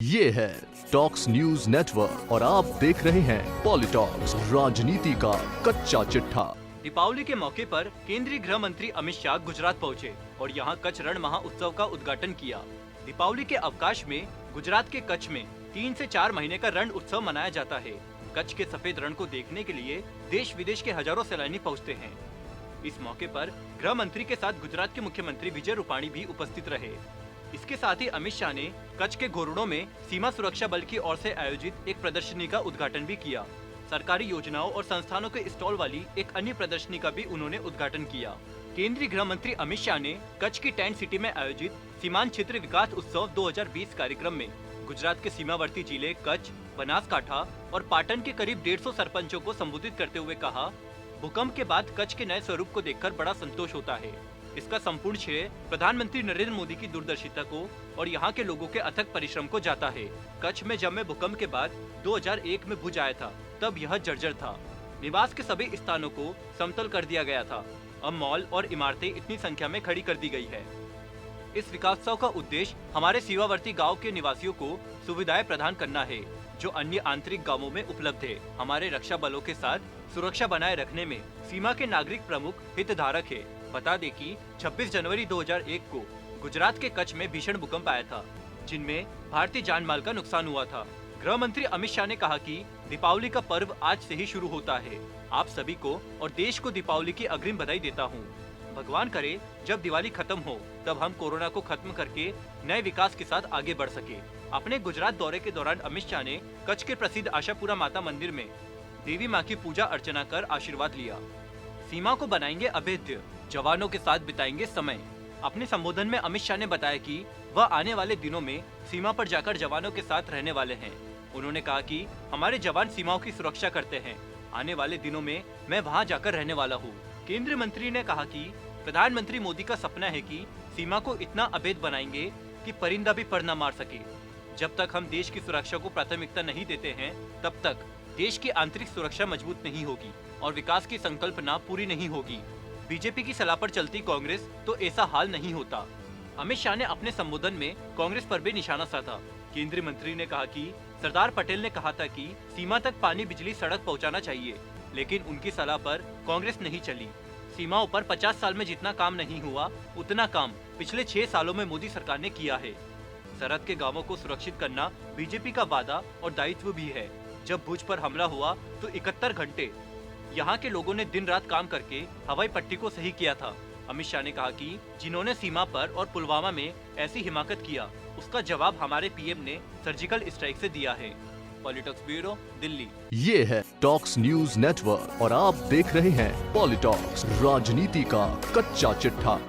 ये है talks news network और आप देख रहे हैं पॉलिटॉक्स, राजनीति का कच्चा चिट्ठा। दीपावली के मौके पर केंद्रीय गृह मंत्री अमित शाह गुजरात पहुंचे और यहां कच्छ रण महोत्सव का उद्घाटन किया। दीपावली के अवकाश में गुजरात के कच्छ में 3 से 4 महीने का रण उत्सव मनाया जाता है। कच्छ के सफेद रण को देखने के लिए देश विदेश के हजारों सैलानी पहुँचते हैं। इस मौके पर गृह मंत्री के साथ गुजरात के मुख्यमंत्री विजय रूपाणी भी उपस्थित रहे। इसके साथ ही अमित शाह ने कच्छ के घोरड़ों में सीमा सुरक्षा बल की ओर से आयोजित एक प्रदर्शनी का उद्घाटन भी किया। सरकारी योजनाओं और संस्थानों के स्टॉल वाली एक अन्य प्रदर्शनी का भी उन्होंने उद्घाटन किया। केंद्रीय गृह मंत्री अमित शाह ने कच्छ की टेंट सिटी में आयोजित सीमांत क्षेत्र विकास उत्सव 2020 कार्यक्रम में गुजरात के सीमावर्ती जिले कच्छ, बनासकांठा और पाटन के करीब 150 सरपंचों को संबोधित करते हुए कहा, भूकंप के बाद कच्छ के नए स्वरूप को देखकर बड़ा संतोष होता है। इसका संपूर्ण श्रेय प्रधानमंत्री नरेंद्र मोदी की दूरदर्शिता को और यहाँ के लोगों के अथक परिश्रम को जाता है। कच्छ में जब मैं भूकंप के बाद 2001 में बुझ आया था, तब यह जर्जर था। निवास के सभी स्थानों को समतल कर दिया गया था। अब मॉल और इमारतें इतनी संख्या में खड़ी कर दी गई है। इस विकासोत्सव का उद्देश्य हमारे सीमावर्ती गाँव के निवासियों को सुविधाएं प्रदान करना है, जो अन्य आंतरिक गांवों में उपलब्ध है। हमारे रक्षा बलों के साथ सुरक्षा बनाए रखने में सीमा के नागरिक प्रमुख हितधारक है। बता दें कि 26 जनवरी 2001 को गुजरात के कच्छ में भीषण भूकंप आया था, जिनमें भारतीय जान माल का नुकसान हुआ था। गृह मंत्री अमित शाह ने कहा कि दीपावली का पर्व आज से ही शुरू होता है। आप सभी को और देश को दीपावली की अग्रिम बधाई देता हूँ। भगवान करे जब दिवाली खत्म हो तब हम कोरोना को खत्म करके नए विकास के साथ आगे बढ़ सके। अपने गुजरात दौरे के दौरान अमित शाह ने कच्छ के प्रसिद्ध आशापुरा माता मंदिर में देवी माँ की पूजा अर्चना कर आशीर्वाद लिया। सीमा को बनाएंगे अभेद्य, जवानों के साथ बिताएंगे समय। अपने संबोधन में अमित शाह ने बताया कि वह आने वाले दिनों में सीमा पर जाकर जवानों के साथ रहने वाले हैं। उन्होंने कहा कि हमारे जवान सीमाओं की सुरक्षा करते हैं। आने वाले दिनों में मैं वहां जाकर रहने वाला हूं। केंद्रीय मंत्री ने कहा कि प्रधानमंत्री मोदी का सपना है कि सीमा को इतना अभेद बनाएंगे कि परिंदा भी पर न मार सके। जब तक हम देश की सुरक्षा को प्राथमिकता नहीं देते हैं, तब तक देश की आंतरिक सुरक्षा मजबूत नहीं होगी और विकास की संकल्पना पूरी नहीं होगी। बीजेपी की सलाह पर चलती कांग्रेस तो ऐसा हाल नहीं होता। अमित शाह ने अपने संबोधन में कांग्रेस पर भी निशाना साधा। केंद्रीय मंत्री ने कहा कि सरदार पटेल ने कहा था कि सीमा तक पानी, बिजली, सड़क पहुंचाना चाहिए, लेकिन उनकी सलाह पर कांग्रेस नहीं चली। सीमाओं पर 50 साल में जितना काम नहीं हुआ, उतना काम पिछले 6 सालों में मोदी सरकार ने किया है। सरहद के गांवों को सुरक्षित करना बीजेपी का वादा और दायित्व भी है। जब भुज पर हमला हुआ तो 71 घंटे यहाँ के लोगों ने दिन रात काम करके हवाई पट्टी को सही किया था। अमित शाह ने कहा कि जिन्होंने सीमा पर और पुलवामा में ऐसी हिमाकत किया, उसका जवाब हमारे पीएम ने सर्जिकल स्ट्राइक से दिया है। Politics bureau, Delhi. ये है टॉक्स न्यूज नेटवर्क और आप देख रहे हैं पॉलिटॉक्स, राजनीति का कच्चा चिट्ठा।